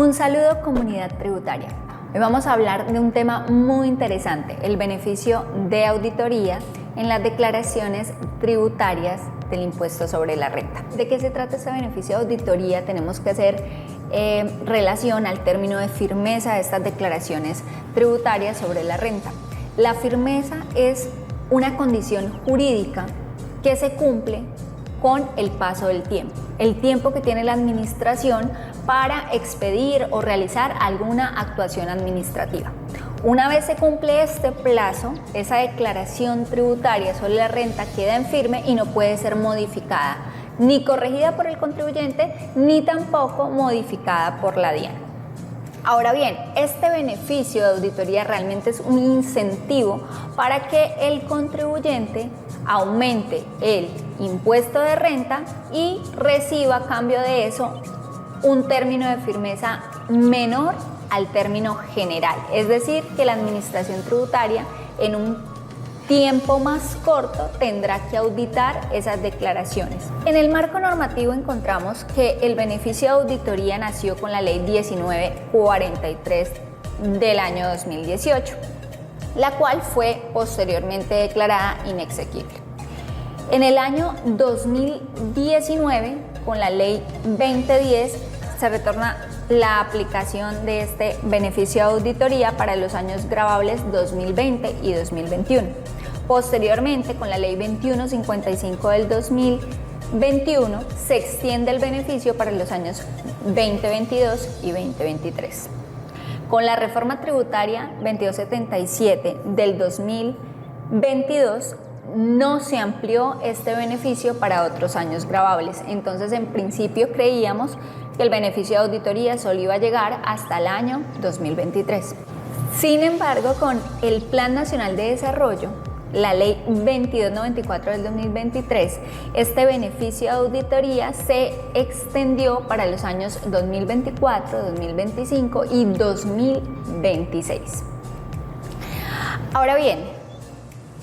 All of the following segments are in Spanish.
Un saludo, comunidad tributaria. Hoy vamos a hablar de un tema muy interesante, el beneficio de auditoría en las declaraciones tributarias del impuesto sobre la renta. ¿De qué se trata este beneficio de auditoría? Tenemos que hacer relación al término de firmeza de estas declaraciones tributarias sobre la renta. La firmeza es una condición jurídica que se cumple con el paso del tiempo, el tiempo que tiene la administración para expedir o realizar alguna actuación administrativa. Una vez se cumple este plazo, esa declaración tributaria sobre la renta queda en firme y no puede ser modificada, ni corregida por el contribuyente, ni tampoco modificada por la DIAN. Ahora bien, este beneficio de auditoría realmente es un incentivo para que el contribuyente aumente el impuesto de renta y reciba a cambio de eso un término de firmeza menor al término general, es decir, que la administración tributaria en un tiempo más corto tendrá que auditar esas declaraciones. En el marco normativo encontramos que el beneficio de auditoría nació con la ley 1943 del año 2018, la cual fue posteriormente declarada inexequible. En el año 2019, con la ley 2010, se retorna la aplicación de este beneficio de auditoría para los años gravables 2020 y 2021. Posteriormente, con la ley 2155 del 2021, se extiende el beneficio para los años 2022 y 2023. Con la reforma tributaria 2277 del 2022, no se amplió este beneficio para otros años gravables. Entonces, en principio creíamos que el beneficio de auditoría solo iba a llegar hasta el año 2023. Sin embargo, con el Plan Nacional de Desarrollo, la Ley 2294 del 2023, este beneficio de auditoría se extendió para los años 2024, 2025 y 2026. Ahora bien,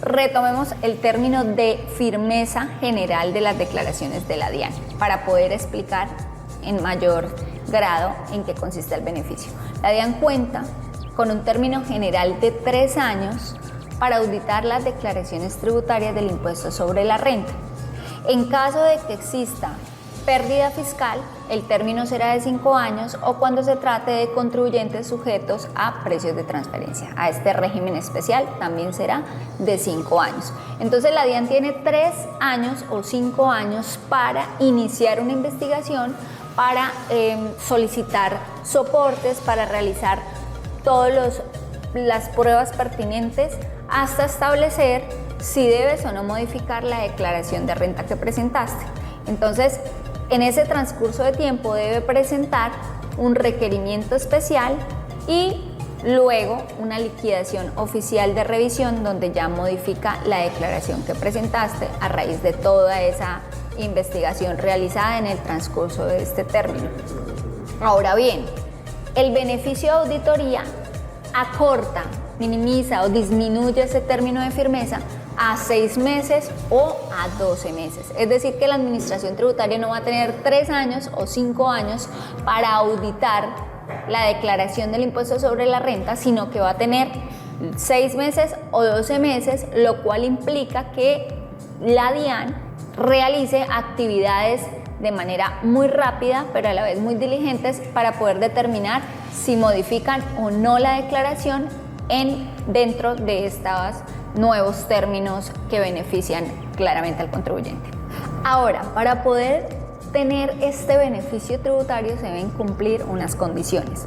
retomemos el término de firmeza general de las declaraciones de la DIAN para poder explicar en mayor grado en qué consiste el beneficio. La DIAN cuenta con un término general de 3 años para auditar las declaraciones tributarias del impuesto sobre la renta. En caso de que exista pérdida fiscal, el término será de 5 años o cuando se trate de contribuyentes sujetos a precios de transferencia. A este régimen especial también será de 5 años. Entonces la DIAN tiene 3 años o 5 años para iniciar una investigación, para solicitar soportes, para realizar todas las pruebas pertinentes hasta establecer si debes o no modificar la declaración de renta que presentaste. Entonces, en ese transcurso de tiempo debe presentar un requerimiento especial y luego una liquidación oficial de revisión donde ya modifica la declaración que presentaste a raíz de toda esa investigación realizada en el transcurso de este término. Ahora bien, el beneficio de auditoría acorta, minimiza o disminuye ese término de firmeza a 6 meses o a 12 meses. Es decir, que la administración tributaria no va a tener 3 años o 5 años para auditar la declaración del impuesto sobre la renta, sino que va a tener 6 meses o 12 meses, lo cual implica que la DIAN realice actividades de manera muy rápida, pero a la vez muy diligentes para poder determinar si modifican o no la declaración dentro de estos nuevos términos que benefician claramente al contribuyente. Ahora, para poder tener este beneficio tributario se deben cumplir unas condiciones.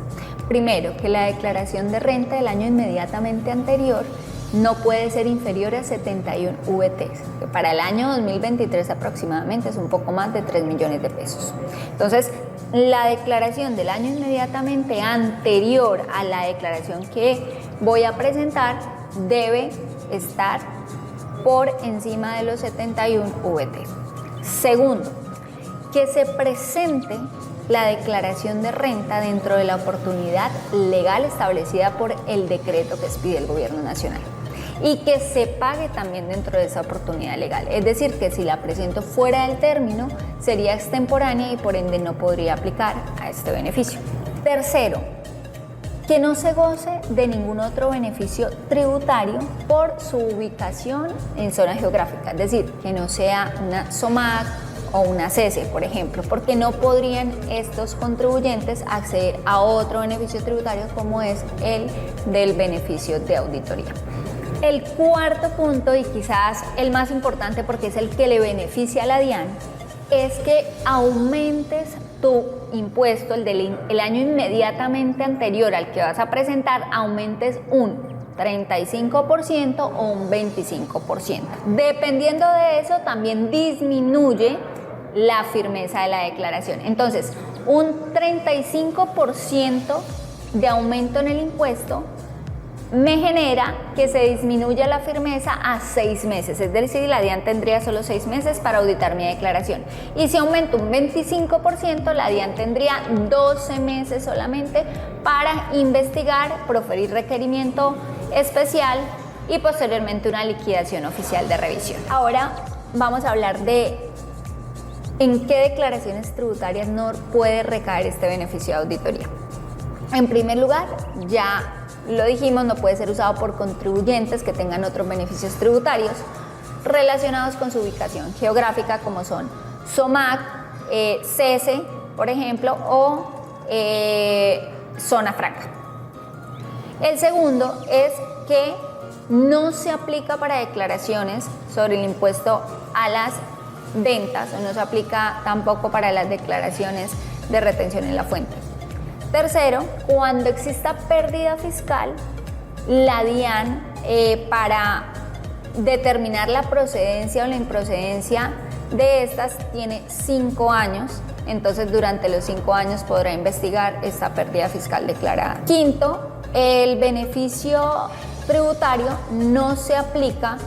Primero, que la declaración de renta del año inmediatamente anterior no puede ser inferior a 71 VTs, que para el año 2023 aproximadamente es un poco más de 3 millones de pesos. Entonces, la declaración del año inmediatamente anterior a la declaración que voy a presentar debe estar por encima de los 71 VT. Segundo, que se presente la declaración de renta dentro de la oportunidad legal establecida por el decreto que expide el Gobierno Nacional y que se pague también dentro de esa oportunidad legal. Es decir, que si la presento fuera del término sería extemporánea y por ende no podría aplicar a este beneficio. Tercero, que no se goce de ningún otro beneficio tributario por su ubicación en zona geográfica, es decir, que no sea una SOMAC o una CESE, por ejemplo, porque no podrían estos contribuyentes acceder a otro beneficio tributario como es el del beneficio de auditoría. El cuarto punto, y quizás el más importante porque es el que le beneficia a la DIAN, es que aumentes tu impuesto, el año inmediatamente anterior al que vas a presentar, aumentes un 35% o un 25%. Dependiendo de eso, también disminuye la firmeza de la declaración. Entonces, un 35% de aumento en el impuesto me genera que se disminuya la firmeza a 6 meses, es decir, la DIAN tendría solo 6 meses para auditar mi declaración. Y si aumento un 25%, la DIAN tendría 12 meses solamente para investigar, proferir requerimiento especial y posteriormente una liquidación oficial de revisión. Ahora vamos a hablar de en qué declaraciones tributarias no puede recaer este beneficio de auditoría. En primer lugar, ya lo dijimos, no puede ser usado por contribuyentes que tengan otros beneficios tributarios relacionados con su ubicación geográfica, como son SOMAC, CESE, por ejemplo, o zona franca. El segundo es que no se aplica para declaraciones sobre el impuesto a las ventas, o no se aplica tampoco para las declaraciones de retención en la fuente. Tercero, cuando exista pérdida fiscal, la DIAN para determinar la procedencia o la improcedencia de estas tiene 5 años, entonces durante los 5 años podrá investigar esta pérdida fiscal declarada. Quinto, el beneficio tributario no se aplica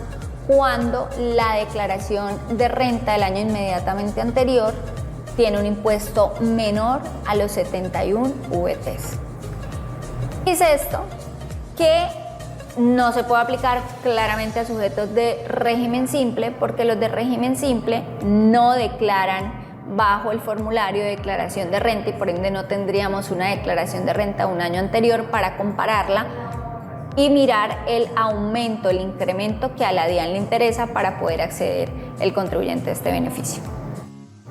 cuando la declaración de renta del año inmediatamente anterior tiene un impuesto menor a los 71 VTs. Dice esto que no se puede aplicar claramente a sujetos de régimen simple porque los de régimen simple no declaran bajo el formulario de declaración de renta y por ende no tendríamos una declaración de renta un año anterior para compararla y mirar el aumento, el incremento que a la DIAN le interesa para poder acceder el contribuyente a este beneficio.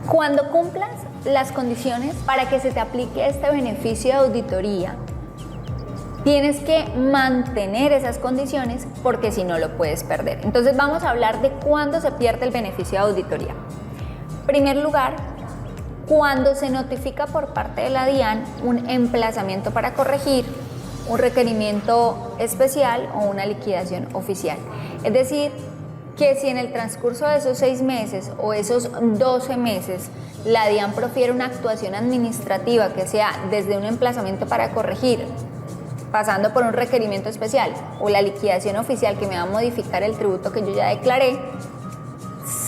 Cuando cumplas las condiciones para que se te aplique este beneficio de auditoría, tienes que mantener esas condiciones porque si no lo puedes perder. Entonces vamos a hablar de cuándo se pierde el beneficio de auditoría. En primer lugar, cuando se notifica por parte de la DIAN un emplazamiento para corregir, un requerimiento especial o una liquidación oficial. Es decir, que si en el transcurso de esos 6 meses o esos 12 meses la DIAN profiere una actuación administrativa que sea desde un emplazamiento para corregir, pasando por un requerimiento especial o la liquidación oficial que me va a modificar el tributo que yo ya declaré,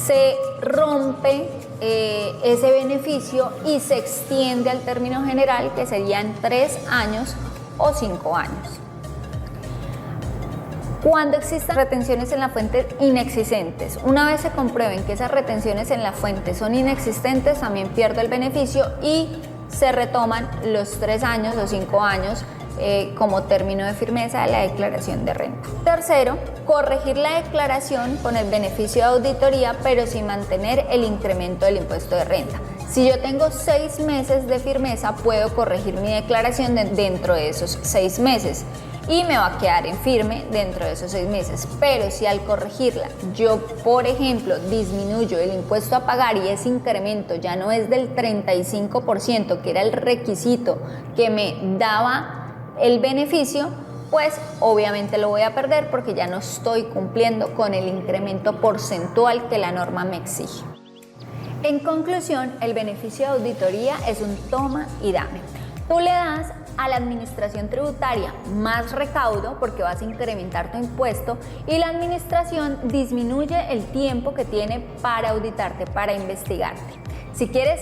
se rompe ese beneficio y se extiende al término general que serían 3 años o 5 años. Cuando existan retenciones en la fuente inexistentes, una vez se comprueben que esas retenciones en la fuente son inexistentes, también pierdo el beneficio y se retoman los 3 años o 5 años como término de firmeza de la declaración de renta. Tercero, corregir la declaración con el beneficio de auditoría, pero sin mantener el incremento del impuesto de renta. Si yo tengo 6 meses de firmeza, puedo corregir mi declaración dentro de esos 6 meses y me va a quedar en firme dentro de esos 6 meses. Pero si al corregirla yo, por ejemplo, disminuyo el impuesto a pagar y ese incremento ya no es del 35%, que era el requisito que me daba el beneficio, pues obviamente lo voy a perder porque ya no estoy cumpliendo con el incremento porcentual que la norma me exige. En conclusión, el beneficio de auditoría es un toma y dame. Tú le das a la administración tributaria más recaudo porque vas a incrementar tu impuesto y la administración disminuye el tiempo que tiene para auditarte, para investigarte. Si quieres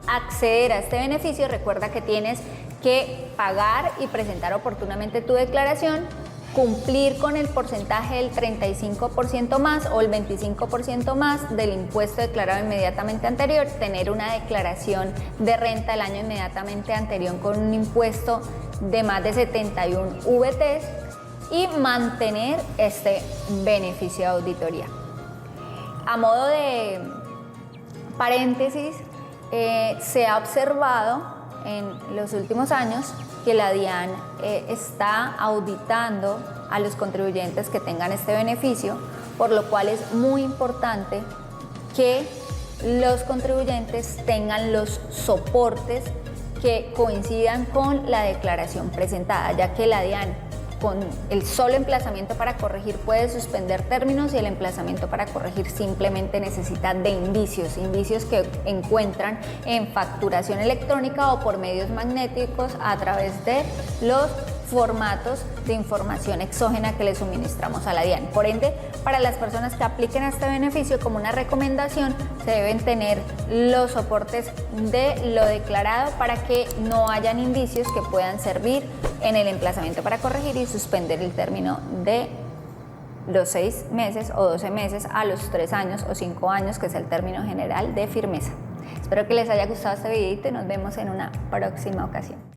acceder a este beneficio, recuerda que tienes que pagar y presentar oportunamente tu declaración cumplir con el porcentaje del 35% más o el 25% más del impuesto declarado inmediatamente anterior, tener una declaración de renta el año inmediatamente anterior con un impuesto de más de 71 VTs y mantener este beneficio de auditoría. A modo de paréntesis, se ha observado en los últimos años que la DIAN está auditando a los contribuyentes que tengan este beneficio, por lo cual es muy importante que los contribuyentes tengan los soportes que coincidan con la declaración presentada, ya que la DIAN con el solo emplazamiento para corregir puede suspender términos y el emplazamiento para corregir simplemente necesita de indicios que encuentran en facturación electrónica o por medios magnéticos a través de los formatos de información exógena que le suministramos a la DIAN. Por ende, para las personas que apliquen a este beneficio, como una recomendación, se deben tener los soportes de lo declarado para que no hayan indicios que puedan servir en el emplazamiento para corregir y suspender el término de los 6 meses o 12 meses a los 3 años o 5 años, que es el término general de firmeza. Espero que les haya gustado este videito y nos vemos en una próxima ocasión.